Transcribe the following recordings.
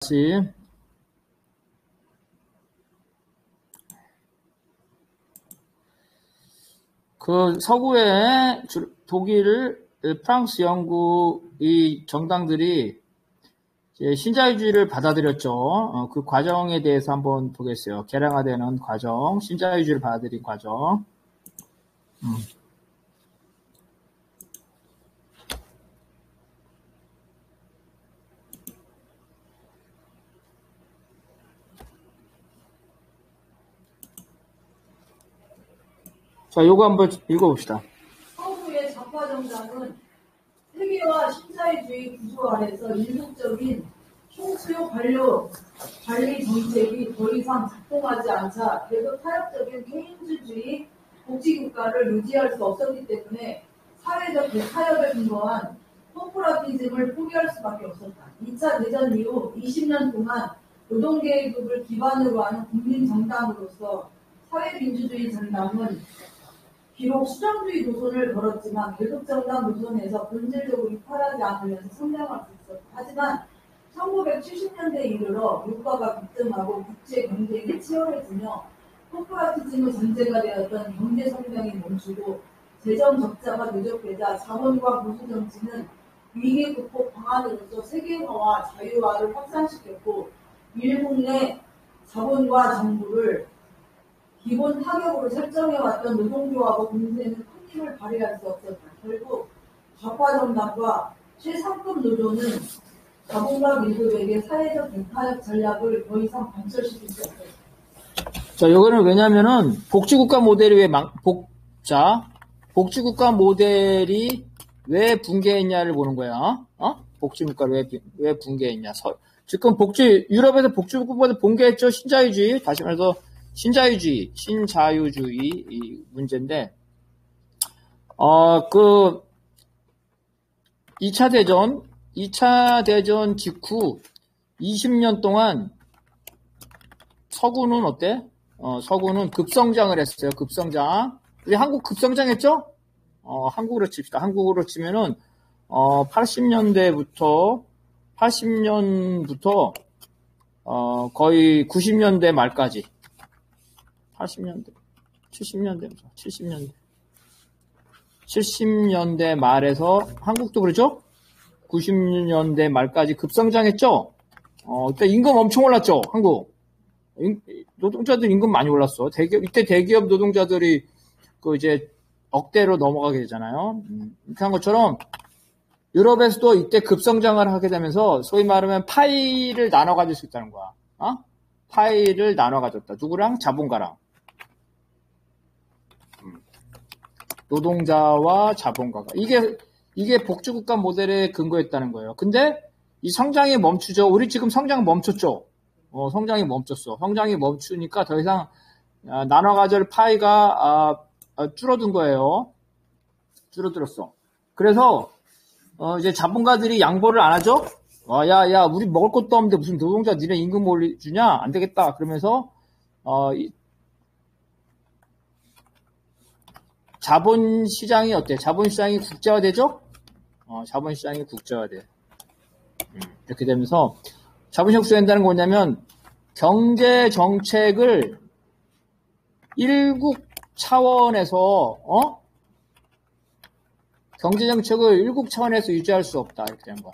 다시 그 서구의 독일, 프랑스, 영국 이 정당들이 신자유주의를 받아들였죠. 그 과정에 대해서 한번 보겠어요. 개량화되는 과정, 신자유주의를 받아들인 과정. 자, 요거 한번 읽어봅시다. 서구의 좌파 정당은 세계화 신자유주의 구조 아래서 일국적인 총수요 관리 정책이 더 이상 작동하지 않자 계속 타협적인 개인주의 복지국가를 유지할 수 없었기 때문에 사회적 대타협에 근거한 코퍼러티즘을 포기할 수밖에 없었다. 2차 대전 이후 20년 동안 노동계급을 기반으로 하는 국민정당으로서 사회민주주의 정당은 비록 수정주의 노선을 걸었지만 계급정당 노선에서 본질적으로 이탈하지 않으면서 성장할 수 있었다. 하지만 1970년대에 이르러 물가가 급등하고 국제 경쟁이 치열해지며 코퍼러티즘의 전제가 되었던 경제 성장이 멈추고 재정 적자가 누적되자 자본과 보수 정치는 위기 극복 방안으로서 세계화와 자유화를 확산시켰고 일국 내 자본과 정부를 기본 타격으로 설정해왔던 노동조합과 공세는 큰 힘을 발휘할 수 없었다. 결국 좌파 정당과 최상급 노조는 자본가 밀급에게 사회적 대타협 전략을 더 이상 관철시킬 수 없었다. 자, 요거는 왜냐면은 복지국가 모델이 복지국가 모델이 왜 붕괴했냐를 보는 거야. 복지국가를 왜 붕괴했냐. 지금 유럽에서 복지국가 모델 붕괴했죠. 신자유주의. 다시 말해서 신자유주의 이 문제인데, 2차 대전 직후 20년 동안 서구는 어때? 서구는 급성장을 했어요. 급성장. 우리 한국 급성장했죠? 한국으로 칩시다. 한국으로 치면은, 80년부터, 거의 90년대 말까지. 80년대, 70년대 말에서 한국도 그렇죠? 90년대 말까지 급성장했죠? 그때 임금 엄청 올랐죠? 한국. 노동자들 임금 많이 올랐어. 이때 대기업 노동자들이 이제 억대로 넘어가게 되잖아요. 이렇게 한 것처럼 유럽에서도 이때 급성장을 하게 되면서 소위 말하면 파이를 나눠 가질 수 있다는 거야. 파이를 나눠 가졌다. 누구랑? 자본가랑. 노동자와 자본가가. 이게 복지국가 모델에 근거했다는 거예요. 근데 이 성장이 멈추죠. 우리 지금 성장 멈췄죠. 성장이 멈췄어. 성장이 멈추니까 더 이상 나눠 가질 파이가 줄어든 거예요. 줄어들었어. 그래서 이제 자본가들이 양보를 안 하죠. 야, 우리 먹을 것도 없는데 무슨 노동자 니네 임금 올려주냐? 안 되겠다. 그러면서 자본시장이 어때? 자본시장이 국제화되죠? 자본시장이 국제화돼. 이렇게 되면서 자본시장 국제화된다는 건 뭐냐면 경제 정책을 일국 차원에서 경제 정책을 일국 차원에서 유지할 수 없다. 이렇게 되는 거야.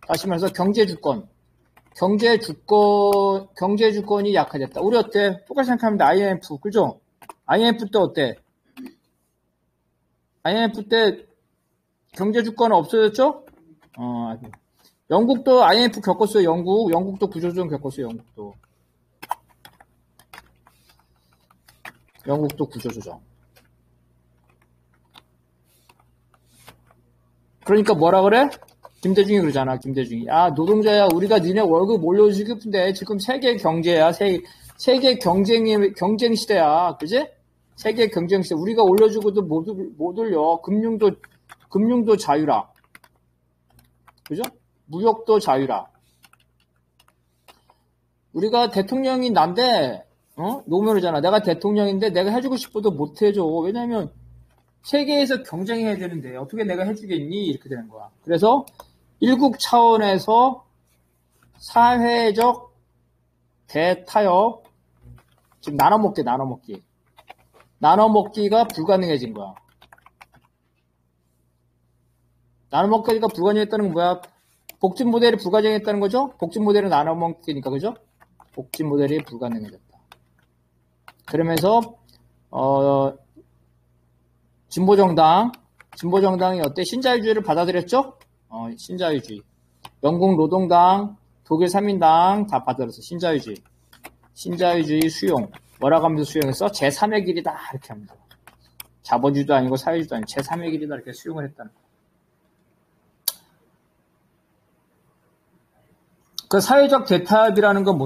다시 말해서 경제 주권이 약화됐다. 우리 어때? 똑같이 생각하면 IMF, 그죠? IMF 때 어때? IMF 때 경제 주권 없어졌죠? 영국도 IMF 겪었어요. 영국도 구조조정 겪었어요. 영국도 구조조정. 그러니까 뭐라 그래? 김대중이 그러잖아. 노동자야, 우리가 니네 월급 올려주고 싶은데 지금 세계 경제야. 세계 경쟁 시대야. 그지? 세계 경쟁 시대. 우리가 올려주고도 못 올려. 금융도 자유라. 그죠? 무역도 자유라. 우리가 대통령이 난데, 노무현이잖아. 내가 대통령인데 내가 해주고 싶어도 못 해줘. 왜냐면 세계에서 경쟁해야 되는데 어떻게 내가 해주겠니? 이렇게 되는 거야. 그래서 일국 차원에서 사회적 대타협, 지금 나눠먹기가 불가능해진 거야. 나눠먹기가 불가능했다는 건 뭐야? 복집 모델이 불가능했다는 거죠? 복집 모델은 나눠먹기니까, 그죠? 복집 모델이 불가능해졌다. 그러면서, 진보정당이 어때? 신자유주의를 받아들였죠? 신자유주의. 영국 노동당, 독일 3인당 다 받아들였어. 신자유주의 수용. 뭐라고 하면서 수용했어? 제3의 길이다. 이렇게 합니다. 자본주의도 아니고 사회주의도 아니고 제3의 길이다. 이렇게 수용을 했다는 거예요. 그 사회적 대타협이라는 건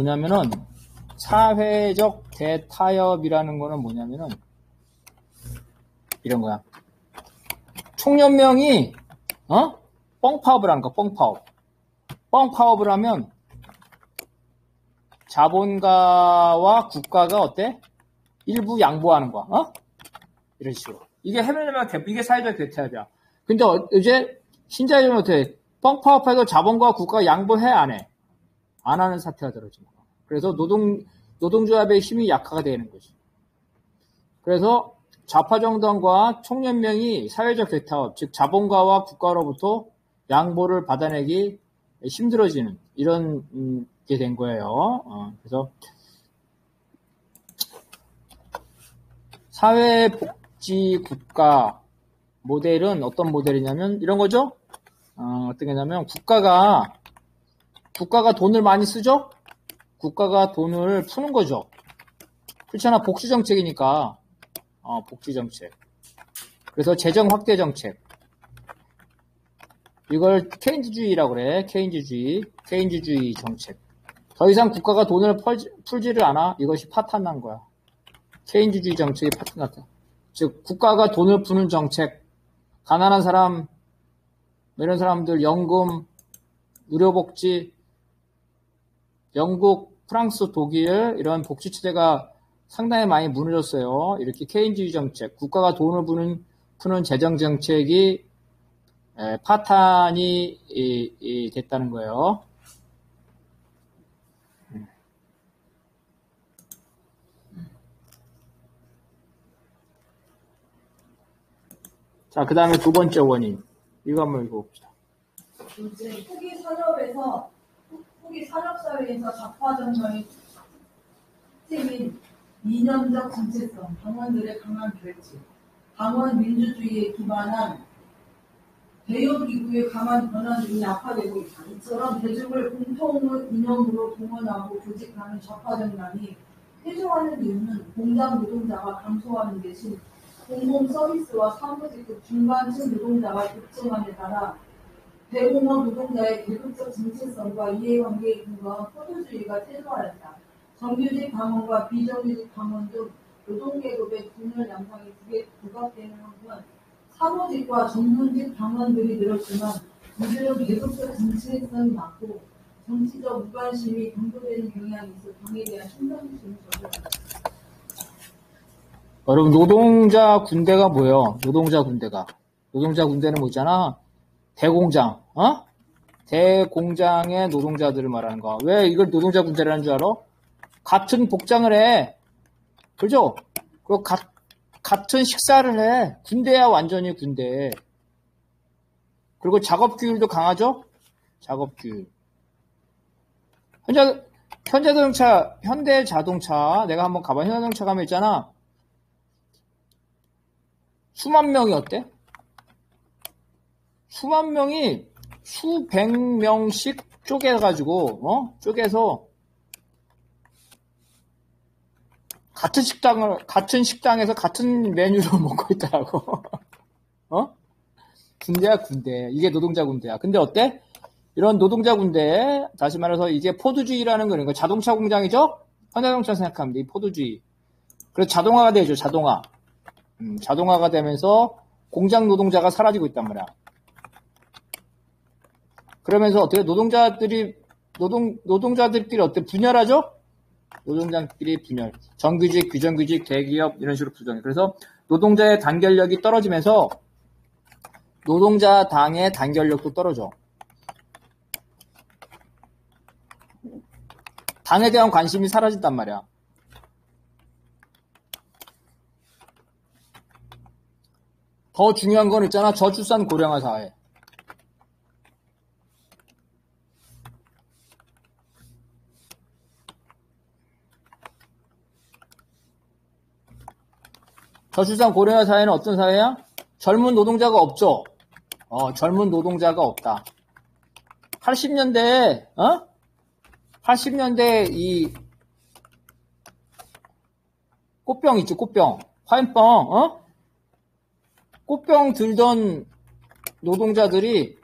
뭐냐면은, 이런 거야. 총연명이, 뻥파업을 하는 거야, 뻥파업. 뻥파업을 하면, 자본가와 국가가 어때? 일부 양보하는 거야, 이런 식으로. 이게 이게 사회적 대타협이야. 근데 이제, 신자유주의는 어때? 뻥파업해도 자본가와 국가가 양보해, 안 해? 안 하는 사태가 들어진 거야. 그래서 노동조합의 힘이 약화가 되는 거지. 그래서 좌파정당과 총연명이 사회적 대타협, 즉 자본가와 국가로부터 양보를 받아내기 힘들어지는 이런 게 된 거예요. 그래서 사회복지국가 모델은 어떤 모델이냐면 이런 거죠. 어떤 게냐면 국가가 돈을 많이 쓰죠? 국가가 돈을 푸는 거죠. 그렇잖아. 복지정책이니까. 복지정책. 그래서 재정 확대 정책. 이걸 케인즈주의라고 그래. 케인즈주의 정책. 더 이상 국가가 돈을 풀지를 않아. 이것이 파탄난 거야. 케인즈주의 정책이 파탄났다. 즉, 국가가 돈을 푸는 정책. 가난한 사람, 이런 사람들 연금, 의료복지, 영국, 프랑스, 독일 이런 복지체제가 상당히 많이 무너졌어요. 이렇게 케인즈주의 정책, 국가가 돈을 푸는 재정 정책이 파탄이 됐다는 거예요. 자, 그 다음에 두 번째 원인. 이거 한번 읽어봅시다. 이제 후기 산업사회에서 좌파정당의 특징인 이념적 정체성, 당원들의 강한 결집, 당원 민주주의에 기반한 대여기구의 강한 변화 등이 악화되고 있다. 이처럼 대중을 공통의 이념으로 동원하고 조직하는 좌파정당이 퇴조하는 이유는 공장 노동자가 감소하는 대신 공공서비스와 사무직급 중간층 노동자가 급증함에 따라 대공업 노동자의 계급적 정체성과 이해관계에 근거한 포도주의가 퇴소하였다. 정규직 당원과 비정규직 당원 등 노동계급의 분열 양상이 부각되는 한편 사무직과 전문직 당원들이 늘었지만 이들은 계급적 정체성이 낮고 정치적 무관심이 강조되는 경향이 있어 당에 대한 신경심이 적었다. 여러분 노동자 군대가 뭐예요? 노동자 군대는 뭐잖아? 대공장, 대공장의 노동자들을 말하는 거야. 왜 이걸 노동자 군대라는 줄 알아? 같은 복장을 해. 그죠? 그리고 같은 식사를 해. 군대야, 완전히 군대. 그리고 작업규율도 강하죠? 작업규율. 현대자동차, 내가 한번 가봐. 현대자동차 가면 있잖아. 수만 명이 어때? 수만 명이 수백 명씩 쪼개가지고, 쪼개서 같은 식당에서 같은 메뉴를 먹고 있더라고. 군대야, 군대. 이게 노동자 군대야. 근데 어때? 이런 노동자 군대, 다시 말해서 이게 포도주의라는 거는 자동차 공장이죠? 현대자동차 생각하면 돼, 이 포도주의. 그래서 자동화가 되죠, 자동화. 자동화가 되면서 공장 노동자가 사라지고 있단 말이야. 그러면서 어떻게 노동자들끼리 어때? 분열하죠? 노동자들끼리 분열. 정규직, 비정규직, 대기업 이런 식으로 분열. 그래서 노동자의 단결력이 떨어지면서 노동자 당의 단결력도 떨어져. 당에 대한 관심이 사라진단 말이야. 더 중요한 건 있잖아. 저출산 고령화 사회. 저출산 고령화 사회는 어떤 사회야? 젊은 노동자가 없죠. 젊은 노동자가 없다. 80년대에 80년대 이 꽃병 있지, 꽃병. 화염병, 꽃병 들던 노동자들이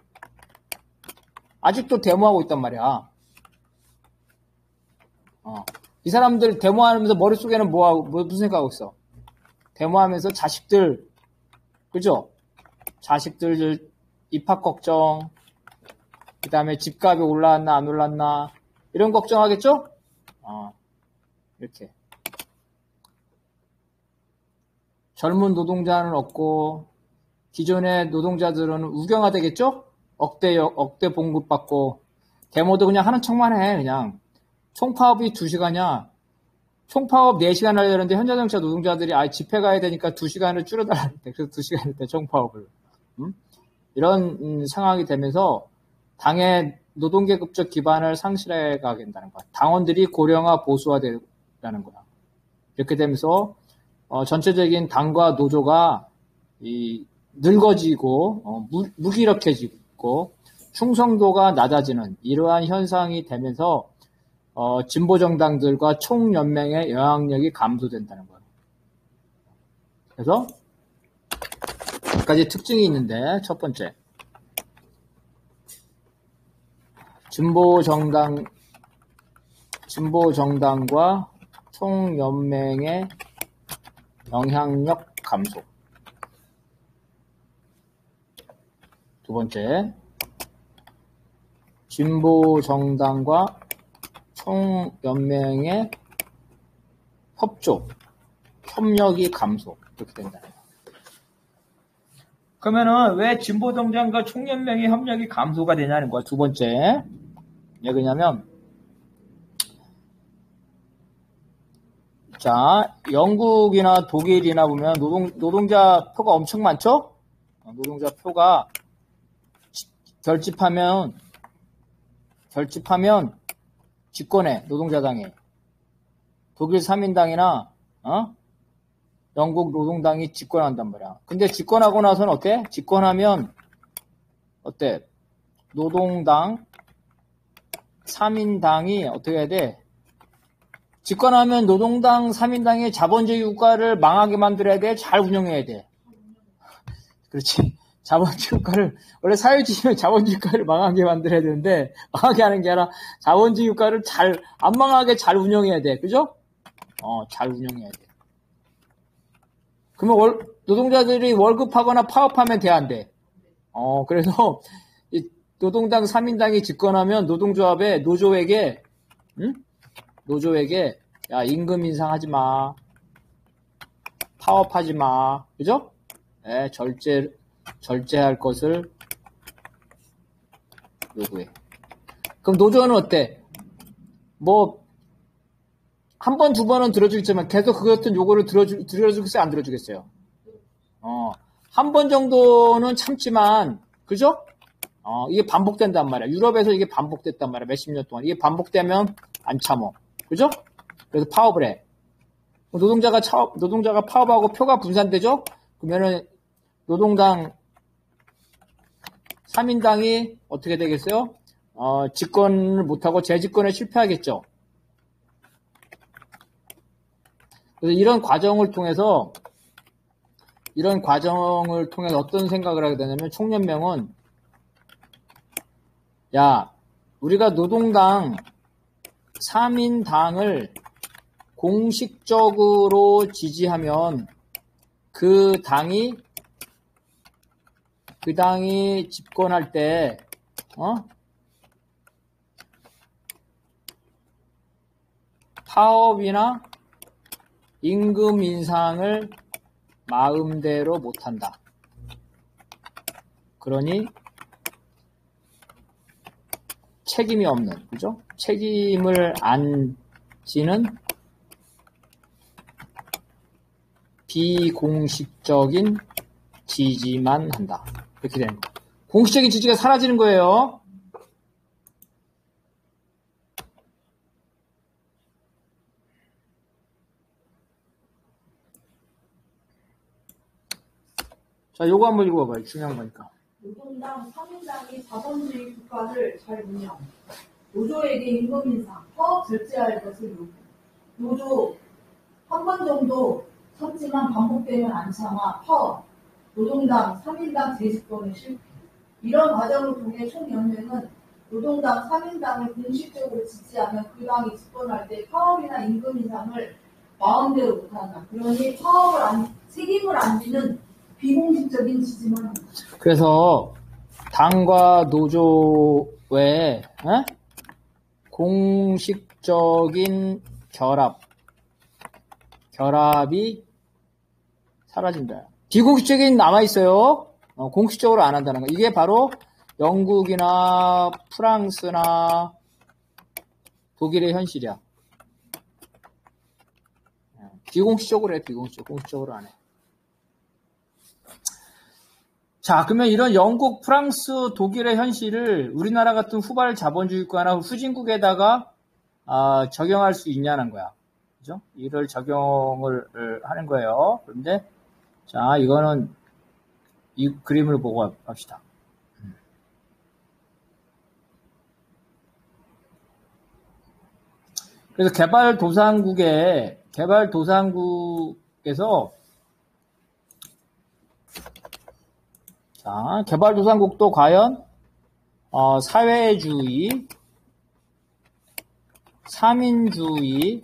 아직도 데모하고 있단 말이야. 이 사람들 데모하면서 머릿속에는 무슨 생각하고 있어? 데모하면서 자식들, 그죠? 자식들 입학 걱정, 그 다음에 집값이 올랐나 안 올랐나 이런 걱정하겠죠? 이렇게 젊은 노동자는 없고 기존의 노동자들은 우경화되겠죠? 억대 봉급 받고 데모도 그냥 하는 척만 해. 그냥 총파업이 2시간이야. 총파업 4시간 하려는데 현대자동차 노동자들이 집회 가야 되니까 2시간을 줄여달라는데 그래서 2시간 했대 총파업을. 이런 상황이 되면서 당의 노동계급적 기반을 상실해 가게 된다는 거야. 당원들이 고령화 보수화되는 거야. 이렇게 되면서 전체적인 당과 노조가 늙어지고 무기력해지고 충성도가 낮아지는 이러한 현상이 되면서 진보 정당들과 총연맹의 영향력이 감소된다는 거예요. 그래서 몇 가지 특징이 있는데 첫 번째, 진보 정당과 총연맹의 영향력 감소. 두 번째, 진보 정당과 총연맹의 협력이 감소. 이렇게 된다. 그러면은 왜 진보 정당과 총연맹의 협력이 감소가 되냐는 거야. 두 번째, 왜 그러냐면, 자, 영국이나 독일이나 보면 노동자 표가 엄청 많죠? 노동자 표가 결집하면 집권해, 노동자당에. 독일 3인당이나, 영국 노동당이 집권한단 말이야. 근데 집권하고 나서는 어때? 집권하면, 어때? 노동당 3인당이 어떻게 해야 돼? 집권하면 노동당 3인당의 자본주의 국가를 망하게 만들어야 돼? 잘 운영해야 돼? 그렇지. 자본주의 국가를, 원래 사회주의는 자본주의 국가를 망하게 만들어야 되는데, 망하게 하는 게 아니라 자본주의 국가를 안 망하게 잘 운영해야 돼. 그죠? 잘 운영해야 돼. 그러면 노동자들이 월급하거나 파업하면 돼, 안 돼? 그래서, 이 노동당 3인당이 집권하면 노조에게, 야, 임금 인상하지 마. 파업하지 마. 그죠? 네, 절제할 것을 요구해. 그럼 노조는 어때? 한 번, 두 번은 들어주겠지만 계속 그 같은 요구를 들어주겠어요? 안 들어주겠어요? 한 번 정도는 참지만, 그죠? 이게 반복된단 말이야. 유럽에서 이게 반복됐단 말이야. 몇십 년 동안. 이게 반복되면 안 참어. 그죠? 그래서 파업을 해. 노동자가 파업하고 표가 분산되죠? 그러면은 노동당 3인당이 어떻게 되겠어요? 집권을 못하고 재집권에 실패하겠죠. 그래서 이런 과정을 통해서 어떤 생각을 하게 되냐면 총연맹은 야, 우리가 노동당 3인당을 공식적으로 지지하면 그 당이 집권할 때 파업이나 임금 인상을 마음대로 못한다. 그러니 책임이 없는, 그죠? 책임을 안 지는 비공식적인 지지만 한다. 이렇게 되는 거. 공식적인 지지가 사라지는 거예요. 자, 요거 한번 읽어봐요. 중요한 거니까. 노동당 3인당이 자본주의 국가를 잘 운영, 노조에게 임금 인상, 파업 절제할 것을 요구. 노조 한 번 정도 참지만 반복되면 안 참아 파업, 노동당 3인당 재집권에 실패. 이런 과정을 통해 총연맹은 노동당 3인당을 공식적으로 지지하면 그 당이 집권할 때 파업이나 임금 인상을 마음대로 못한다. 그러니 책임을 안 지는 비공식적인 지지만 한다. 그래서 당과 노조의 공식적인 결합이 사라진다. 비공식적인 남아있어요. 공식적으로 안 한다는 거. 이게 바로 영국이나 프랑스나 독일의 현실이야. 비공식적으로 해, 공식적으로 안 해. 자, 그러면 이런 영국, 프랑스, 독일의 현실을 우리나라 같은 후발 자본주의국가나 후진국에다가 적용할 수 있냐는 거야. 그죠? 이를 적용을 하는 거예요. 그런데, 자, 이거는 이 그림을 보고 합시다. 그래서 개발도상국에서 자, 개발도상국도 과연 사회주의, 삼인주의,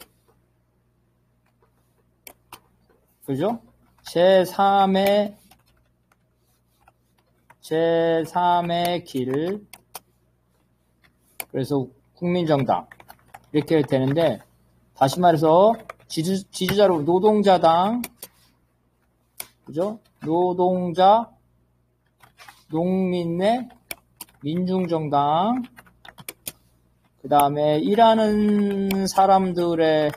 그죠? 제3의 길, 그래서 국민정당 이렇게 되는데, 다시 말해서 지지자로 노동자당, 그죠? 노동자, 농민의 민중정당, 그 다음에 일하는 사람들의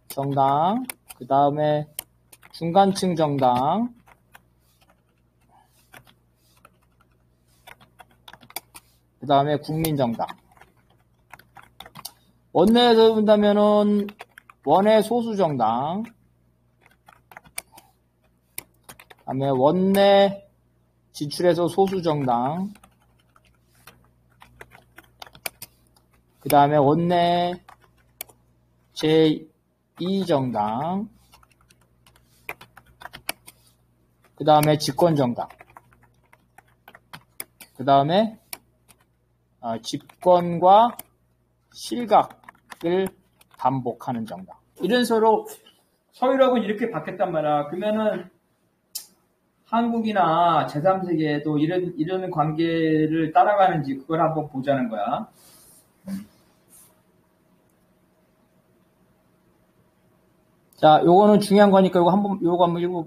정당, 그 다음에 중간층 정당, 그 다음에 국민정당. 원내에서 본다면은 원내 소수정당, 그 다음에 원내 지출에서 소수정당, 그 다음에 원내 제2정당, 그 다음에 집권정당, 그 다음에 집권과 실각을 반복하는 정당. 이런 서유럽은 이렇게 바뀌었단 말이야. 그러면은 한국이나 제3세계에도 이런 관계를 따라가는지 그걸 한번 보자는 거야. 자, 요거는 중요한 거니까 요거 한번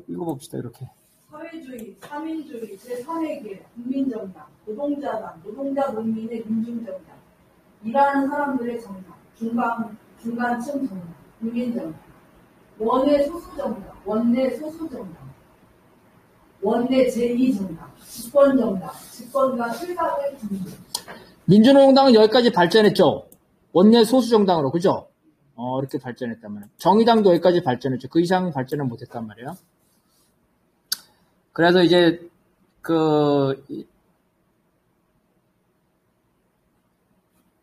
읽어봅시다. 이렇게. 사회주의, 삼인주의, 제3의 길, 국민정당, 노동자당, 노동자 농민의 민중정당, 일하는 사람들의 정당, 중간층 정당, 국민정당, 원내 소수정당, 원내 제2정당, 집권정당, 집권과 실각의 중립. 민주노동당은 여기까지 발전했죠. 원내 소수정당으로, 그죠? 이렇게 발전했단 말이에요. 정의당도 여기까지 발전했죠. 그 이상 발전은 못했단 말이에요. 그래서 이제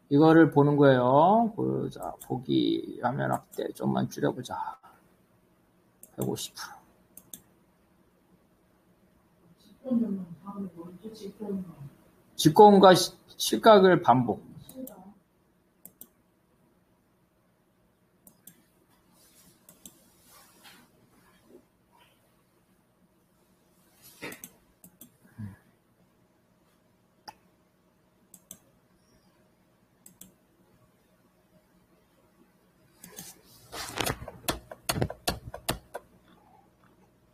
이거를 보는 거예요. 보자. 보기 화면 확대 좀만 줄여보자. 150%. 집권과 실각을 반복.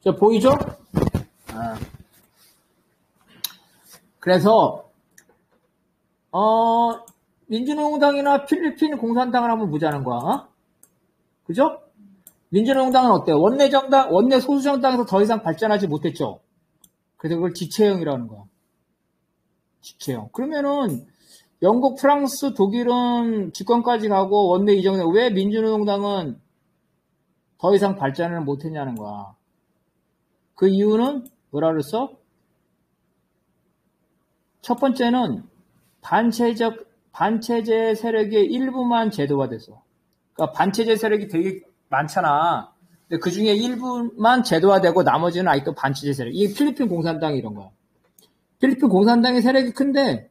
자, 보이죠? 그래서 민주노동당이나 필리핀 공산당을 한번 보자는 거야. 어? 그죠? 민주노동당은 어때? 원내 소수정당에서 더 이상 발전하지 못했죠. 그래서 그걸 지체형이라는 거야. 지체형. 그러면은 영국, 프랑스, 독일은 집권까지 가고 원내 이전에 왜 민주노동당은 더 이상 발전을 못했냐는 거야. 그 이유는 뭐라 그랬어? 첫 번째는 반체제 세력의 일부만 제도화됐어. 그러니까 반체제 세력이 되게 많잖아. 근데 그 중에 일부만 제도화되고 나머지는 아직도 반체제 세력. 이게 필리핀 공산당이 이런 거야. 필리핀 공산당의 세력이 큰데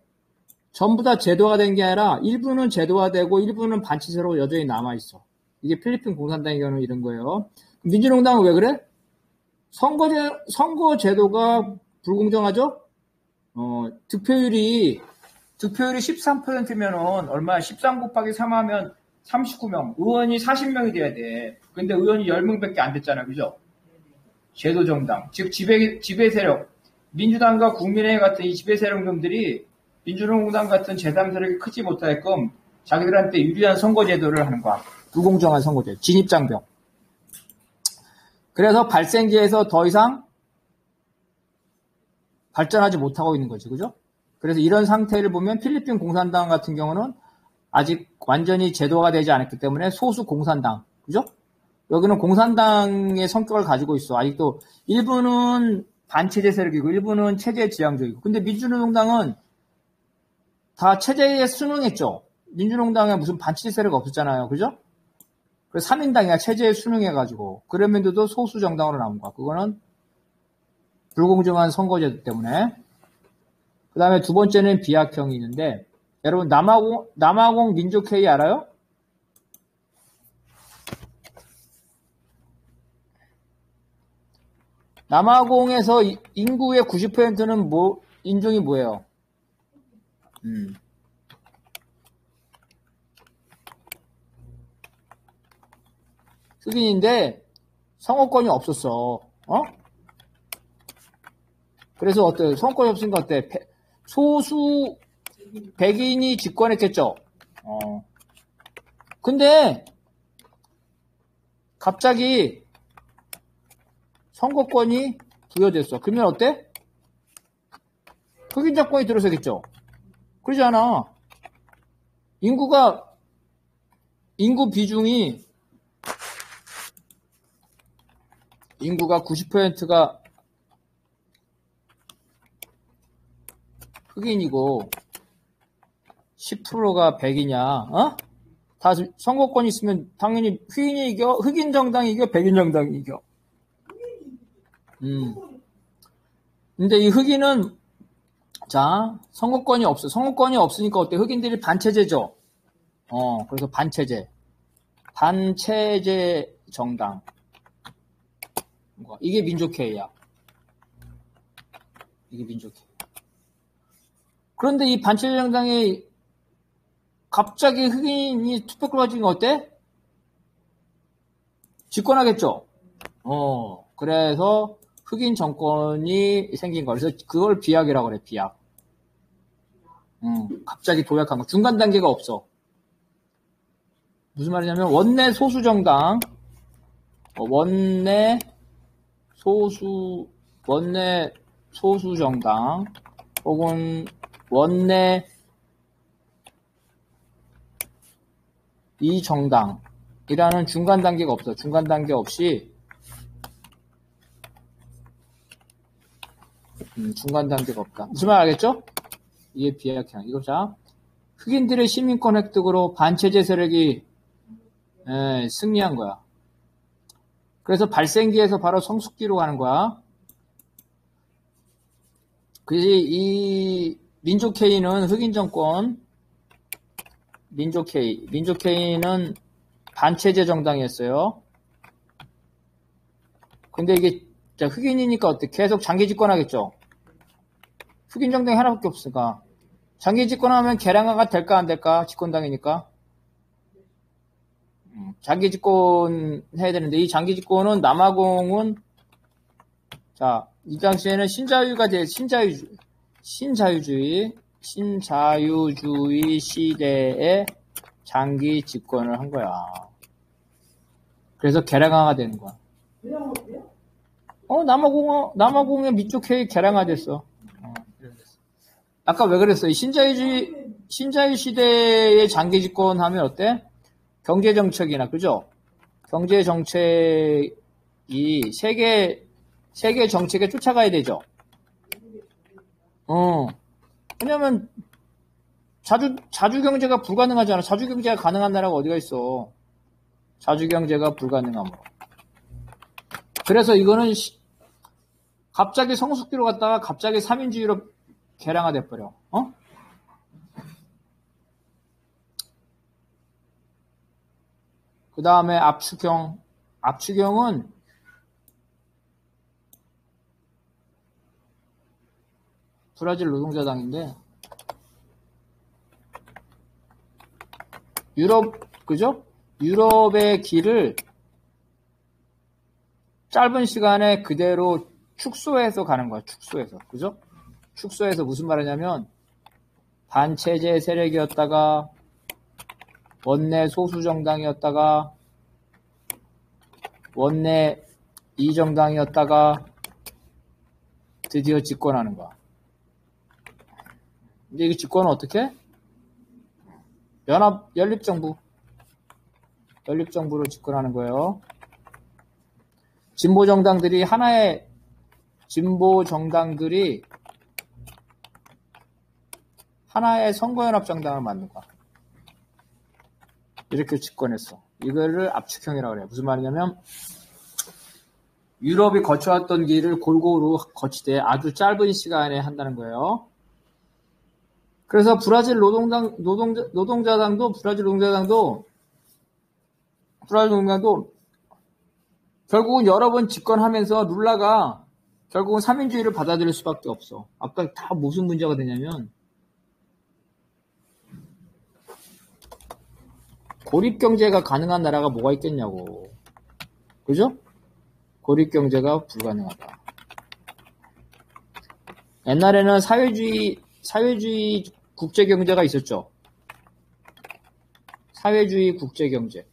전부 다 제도화 된 게 아니라 일부는 제도화되고 일부는 반체제로 여전히 남아있어. 이게 필리핀 공산당의 경우는 이런 거예요. 민주노동당은 왜 그래? 선거 제도가 불공정하죠? 득표율이 13%면은 얼마야? 13 곱하기 3 하면 39명. 의원이 40명이 돼야 돼. 근데 의원이 10명밖에 안 됐잖아. 그죠? 제도정당. 즉, 지배 세력. 민주당과 국민의힘 같은 이 지배 세력놈들이 민주노동당 같은 제3세력이 크지 못하게끔 자기들한테 유리한 선거제도를 하는 거야. 불공정한 선거제도. 진입장벽. 그래서 발생지에서 더 이상 발전하지 못하고 있는 거지. 그죠? 그래서 이런 상태를 보면 필리핀 공산당 같은 경우는 아직 완전히 제도화가 되지 않았기 때문에 소수 공산당. 그죠? 여기는 공산당의 성격을 가지고 있어. 아직도 일부는 반체제 세력이고 일부는 체제 지향적이고. 근데 민주노동당은 다 체제에 순응했죠. 민주노동당에 무슨 반체제 세력 없었잖아요. 그죠? 그래서 3인당이야. 체제에 순응해가지고. 그러면서도 소수 정당으로 남은 거야. 그거는 불공정한 선거제도 때문에. 그 다음에 두 번째는 비약형이 있는데, 여러분, 남아공 민족회의 알아요? 남아공에서 인구의 90%는 인종이 뭐예요? 흑인인데, 선거권이 없었어. 그래서 어때요? 선거권이 없으니까 어때? 소수 백인이 집권했겠죠? 근데, 갑자기 선거권이 부여됐어. 그러면 어때? 흑인 정권이 들어서겠죠? 그러지 않아. 인구 비중이, 인구가 90%가 흑인이고 10%가 백이냐? 다 선거권이 있으면 당연히 흑인이 이겨, 흑인 정당이 이겨, 백인 정당이 이겨. 근데 이 흑인은 자 선거권이 없어. 선거권이 없으니까 어때? 흑인들이 반체제죠. 그래서 반체제 정당. 이게 민족회의야. 이게 민족회의. 그런데 이 반체제 정당이 갑자기 흑인이 투표권을 가진 거 어때? 집권하겠죠? 그래서 흑인 정권이 생긴 거. 그래서 그걸 비약이라고 그래, 비약. 갑자기 도약한 거. 중간 단계가 없어. 무슨 말이냐면, 원내 소수정당, 원내 소수정당, 혹은 원내 이 정당이라는 중간 단계가 없어. 중간 단계 없이 중간 단계가 없다. 무슨 말 알겠죠? 이게 비약형. 이거 자 흑인들의 시민권 획득으로 반체제 세력이 승리한 거야. 그래서 발생기에서 바로 성숙기로 가는 거야. 그래서 이 민족회의는 흑인 정권, 민족회의는 반체제 정당이었어요. 근데 이게 흑인이니까 어때? 계속 장기 집권하겠죠? 흑인 정당이 하나밖에 없으니까. 장기 집권하면 개량화가 될까 안 될까? 집권당이니까. 장기 집권 해야 되는데 이 장기 집권은 남아공은 자, 이 당시에는 신자유주의 신자유주의 시대에 장기 집권을 한 거야. 그래서 개량화가 되는 거야. 그냥 어때요? 남아공의 민족회의 개량화됐어. 아까 왜 그랬어요? 신자유 시대의 장기 집권하면 어때? 경제 정책이나, 그죠? 경제 정책이 세계 정책에 쫓아가야 되죠. 왜냐면 자주 경제가 불가능하잖아. 자주 경제가 가능한 나라가 어디가 있어? 자주 경제가 불가능함으로. 그래서 이거는 갑자기 성숙기로 갔다가 갑자기 삼인주의로 개량화돼 버려. 그 다음에 압축형은 브라질 노동자당인데 그죠? 유럽의 길을 짧은 시간에 그대로 축소해서 가는 거야. 축소해서. 그죠? 축소해서 무슨 말이냐면 반체제 세력이었다가 원내 소수 정당이었다가 원내 이정당이었다가 드디어 집권하는 거야. 근데 이 집권은 어떻게? 연립정부로 집권하는 거예요. 진보 정당들이 하나의 선거연합 정당을 만든 거야. 이렇게 집권했어. 이거를 압축형이라고 그래요. 무슨 말이냐면 유럽이 거쳐왔던 길을 골고루 거치되 아주 짧은 시간에 한다는 거예요. 그래서 브라질 노동자당도 결국은 여러 번 집권하면서 룰라가 결국은 삼인주의를 받아들일 수밖에 없어. 아까 다 무슨 문제가 되냐면 고립경제가 가능한 나라가 뭐가 있겠냐고. 그죠? 고립경제가 불가능하다. 옛날에는 사회주의 국제경제가 있었죠. 사회주의 국제경제가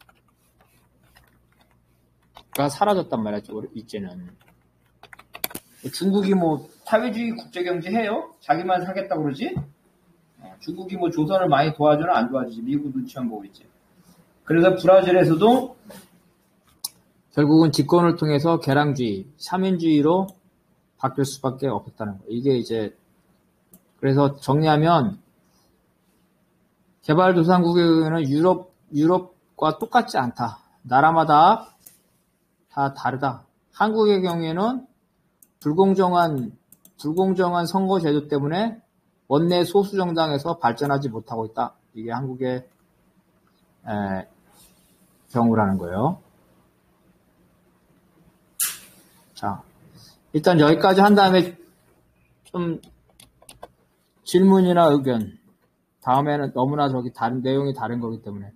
사라졌단 말이죠. 이제는. 중국이 뭐 사회주의 국제경제 해요? 자기만 사겠다고 그러지? 중국이 뭐 조선을 많이 도와주나 안 도와주지? 미국 눈치만 보고 있지. 그래서 브라질에서도 결국은 집권을 통해서 개량주의, 삼인주의로 바뀔 수밖에 없었다는 거예요. 이게 이제 그래서 정리하면 개발도상국에는 유럽과 똑같지 않다. 나라마다 다 다르다. 한국의 경우에는 불공정한 선거 제도 때문에 원내 소수 정당에서 발전하지 못하고 있다. 이게 한국의 경우라는 거예요. 자, 일단 여기까지 한 다음에 좀 질문이나 의견. 다음에는 너무나 내용이 다른 거기 때문에